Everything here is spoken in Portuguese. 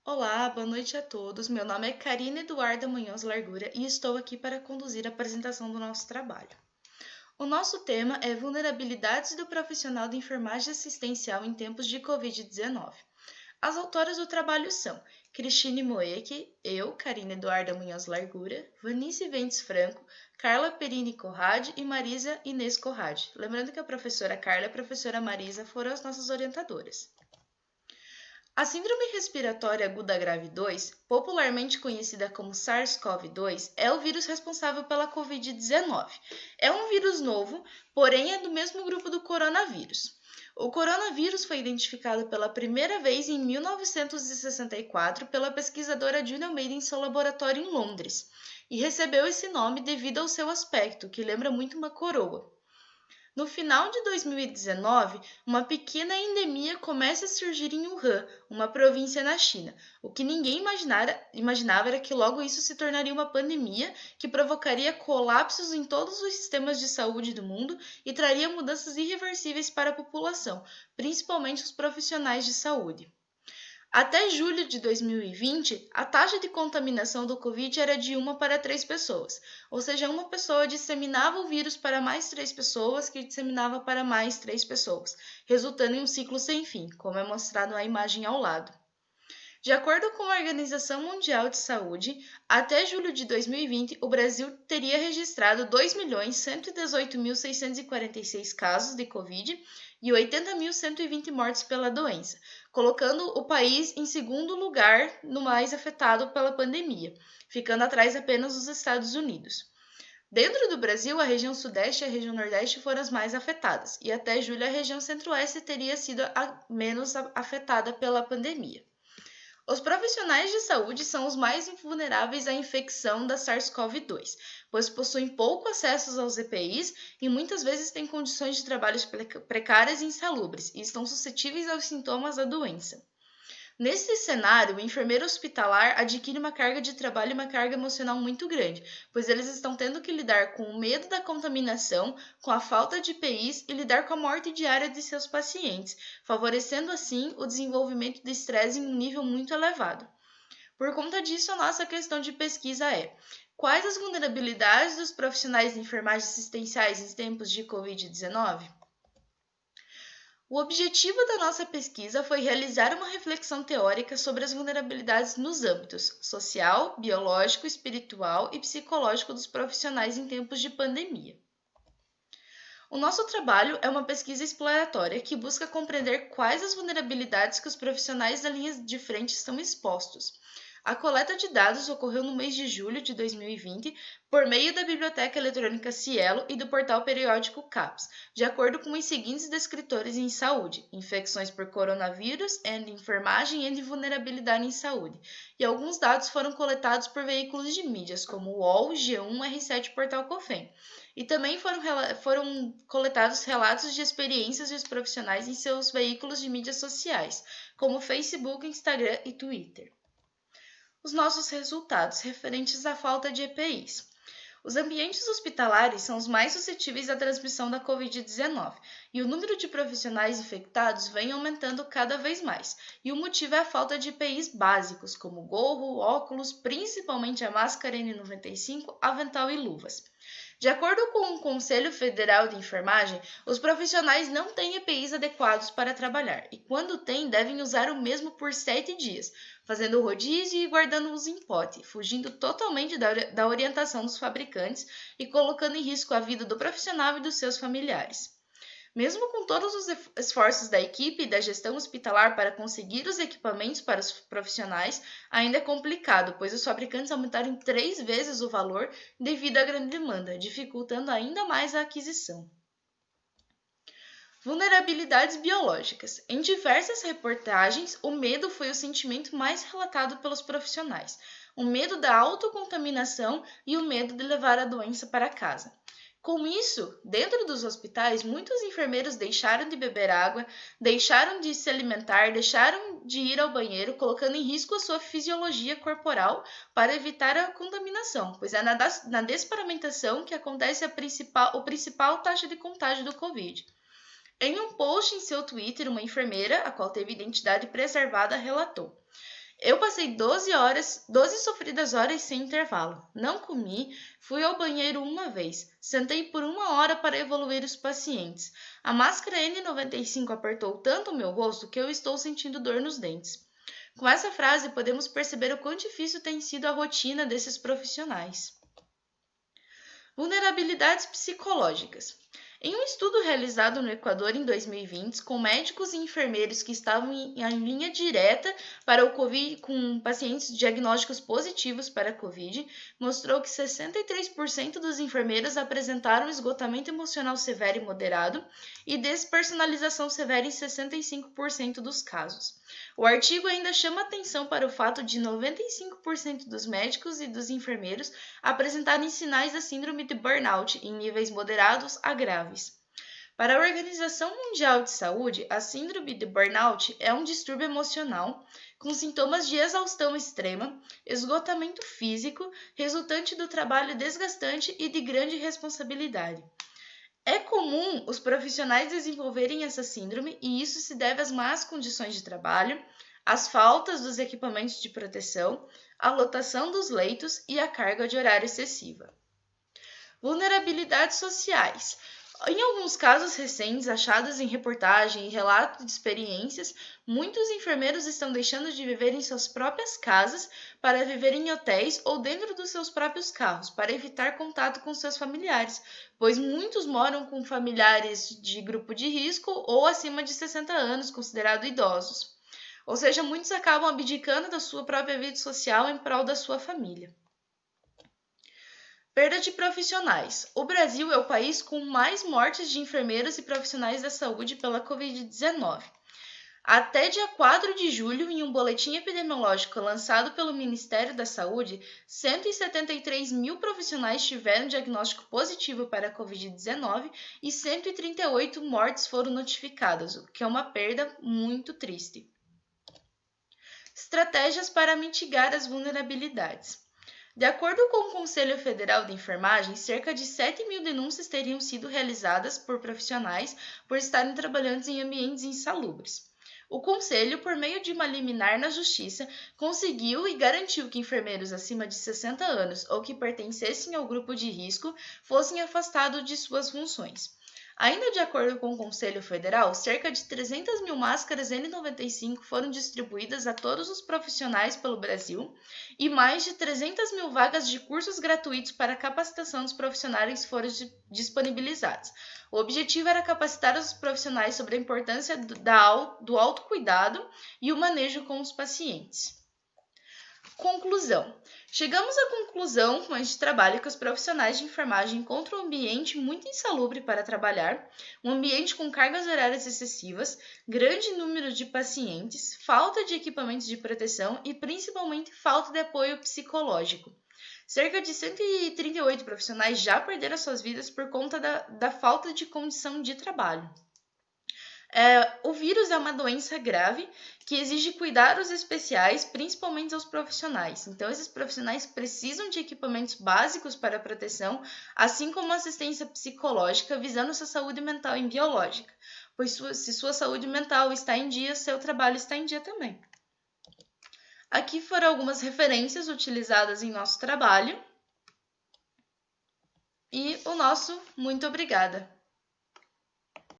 Olá, boa noite a todos. Meu nome é Karina Eduarda Munhoz Largura e estou aqui para conduzir a apresentação do nosso trabalho. O nosso tema é Vulnerabilidades do profissional de enfermagem assistencial em tempos de Covid-19. As autoras do trabalho são Cristine Moeck, eu, Karina Eduarda Munhoz Largura, Vanice Ventes Franco, Carla Perini Corrade e Marisa Inês Corrade. Lembrando que a professora Carla e a professora Marisa foram as nossas orientadoras. A Síndrome Respiratória Aguda Grave 2, popularmente conhecida como SARS-CoV-2, é o vírus responsável pela Covid-19. É um vírus novo, porém é do mesmo grupo do coronavírus. O coronavírus foi identificado pela primeira vez em 1964 pela pesquisadora Julia Almeida em seu laboratório em Londres, e recebeu esse nome devido ao seu aspecto, que lembra muito uma coroa. No final de 2019, uma pequena endemia começa a surgir em Wuhan, uma província na China. O que ninguém imaginava era que logo isso se tornaria uma pandemia que provocaria colapsos em todos os sistemas de saúde do mundo e traria mudanças irreversíveis para a população, principalmente os profissionais de saúde. Até julho de 2020, a taxa de contaminação do Covid era de 1 para 3 pessoas, ou seja, uma pessoa disseminava o vírus para mais 3 pessoas, que disseminava para mais 3 pessoas, resultando em um ciclo sem fim, como é mostrado na imagem ao lado. De acordo com a Organização Mundial de Saúde, até julho de 2020, o Brasil teria registrado 2.118.646 casos de Covid e 80.120 mortes pela doença, colocando o país em segundo lugar no mais afetado pela pandemia, ficando atrás apenas dos Estados Unidos. Dentro do Brasil, a região Sudeste e a região Nordeste foram as mais afetadas, e até julho a região Centro-Oeste teria sido a menos afetada pela pandemia. Os profissionais de saúde são os mais vulneráveis à infecção da SARS-CoV-2, pois possuem pouco acesso aos EPIs e muitas vezes têm condições de trabalho precárias e insalubres e estão suscetíveis aos sintomas da doença. Nesse cenário, o enfermeiro hospitalar adquire uma carga de trabalho e uma carga emocional muito grande, pois eles estão tendo que lidar com o medo da contaminação, com a falta de EPIs e lidar com a morte diária de seus pacientes, favorecendo assim o desenvolvimento de estresse em um nível muito elevado. Por conta disso, a nossa questão de pesquisa é: quais as vulnerabilidades dos profissionais de enfermagem assistenciais em tempos de Covid-19? O objetivo da nossa pesquisa foi realizar uma reflexão teórica sobre as vulnerabilidades nos âmbitos social, biológico, espiritual e psicológico dos profissionais em tempos de pandemia. O nosso trabalho é uma pesquisa exploratória que busca compreender quais as vulnerabilidades que os profissionais da linha de frente estão expostos. A coleta de dados ocorreu no mês de julho de 2020 por meio da biblioteca eletrônica Cielo e do portal periódico CAPS, de acordo com os seguintes descritores em saúde: infecções por coronavírus, enfermagem e vulnerabilidade em saúde. E alguns dados foram coletados por veículos de mídias como o UOL, G1, R7 Portal Cofem. E também foram coletados relatos de experiências dos profissionais em seus veículos de mídias sociais, como Facebook, Instagram e Twitter. Os nossos resultados referentes à falta de EPIs. Os ambientes hospitalares são os mais suscetíveis à transmissão da Covid-19 e o número de profissionais infectados vem aumentando cada vez mais. E o motivo é a falta de EPIs básicos, como gorro, óculos, principalmente a máscara N95, avental e luvas. De acordo com o Conselho Federal de Enfermagem, os profissionais não têm EPIs adequados para trabalhar e, quando têm, devem usar o mesmo por 7 dias, fazendo rodízio e guardando-os em pote, fugindo totalmente da orientação dos fabricantes e colocando em risco a vida do profissional e dos seus familiares. Mesmo com todos os esforços da equipe e da gestão hospitalar para conseguir os equipamentos para os profissionais, ainda é complicado, pois os fabricantes aumentaram em 3 vezes o valor devido à grande demanda, dificultando ainda mais a aquisição. Vulnerabilidades biológicas. Em diversas reportagens, o medo foi o sentimento mais relatado pelos profissionais. O medo da autocontaminação e o medo de levar a doença para casa. Com isso, dentro dos hospitais, muitos enfermeiros deixaram de beber água, deixaram de se alimentar, deixaram de ir ao banheiro, colocando em risco a sua fisiologia corporal para evitar a contaminação, pois é na desparamentação que acontece a principal taxa de contágio do Covid. Em um post em seu Twitter, uma enfermeira, a qual teve identidade preservada, relatou: Eu passei 12 sofridas horas sem intervalo. Não comi, fui ao banheiro uma vez, sentei por 1 hora para evoluir os pacientes. A máscara N95 apertou tanto o meu rosto que eu estou sentindo dor nos dentes. Com essa frase, podemos perceber o quão difícil tem sido a rotina desses profissionais. Vulnerabilidades psicológicas. Em um estudo realizado no Equador em 2020, com médicos e enfermeiros que estavam em linha direta para o COVID, com pacientes diagnósticos positivos para a COVID, mostrou que 63% dos enfermeiros apresentaram esgotamento emocional severo e moderado e despersonalização severa em 65% dos casos. O artigo ainda chama atenção para o fato de 95% dos médicos e dos enfermeiros apresentarem sinais da síndrome de burnout em níveis moderados a graves. Para a Organização Mundial de Saúde, a síndrome de burnout é um distúrbio emocional com sintomas de exaustão extrema, esgotamento físico, resultante do trabalho desgastante e de grande responsabilidade. É comum os profissionais desenvolverem essa síndrome e isso se deve às más condições de trabalho, às faltas dos equipamentos de proteção, à lotação dos leitos e à carga de horário excessiva. Vulnerabilidades sociais. Em alguns casos recentes, achados em reportagem e relatos de experiências, muitos enfermeiros estão deixando de viver em suas próprias casas para viver em hotéis ou dentro dos seus próprios carros, para evitar contato com seus familiares, pois muitos moram com familiares de grupo de risco ou acima de 60 anos, considerados idosos. Ou seja, muitos acabam abdicando da sua própria vida social em prol da sua família. Perda de profissionais. O Brasil é o país com mais mortes de enfermeiros e profissionais da saúde pela Covid-19. Até dia 4 de julho, em um boletim epidemiológico lançado pelo Ministério da Saúde, 173 mil profissionais tiveram diagnóstico positivo para a Covid-19 e 138 mortes foram notificadas, o que é uma perda muito triste. Estratégias para mitigar as vulnerabilidades. De acordo com o Conselho Federal de Enfermagem, cerca de 7 mil denúncias teriam sido realizadas por profissionais por estarem trabalhando em ambientes insalubres. O Conselho, por meio de uma liminar na Justiça, conseguiu e garantiu que enfermeiros acima de 60 anos ou que pertencessem ao grupo de risco fossem afastados de suas funções. Ainda de acordo com o Conselho Federal, cerca de 300 mil máscaras N95 foram distribuídas a todos os profissionais pelo Brasil e mais de 300 mil vagas de cursos gratuitos para capacitação dos profissionais foram disponibilizadas. O objetivo era capacitar os profissionais sobre a importância do autocuidado e o manejo com os pacientes. Conclusão. Chegamos à conclusão com este trabalho que os profissionais de enfermagem encontram um ambiente muito insalubre para trabalhar, um ambiente com cargas horárias excessivas, grande número de pacientes, falta de equipamentos de proteção e principalmente falta de apoio psicológico. Cerca de 138 profissionais já perderam suas vidas por conta da falta de condição de trabalho. O vírus é uma doença grave que exige cuidados especiais, principalmente aos profissionais. Então, esses profissionais precisam de equipamentos básicos para proteção, assim como assistência psicológica, visando sua saúde mental e biológica. Pois se sua saúde mental está em dia, seu trabalho está em dia também. Aqui foram algumas referências utilizadas em nosso trabalho. E o nosso muito obrigada!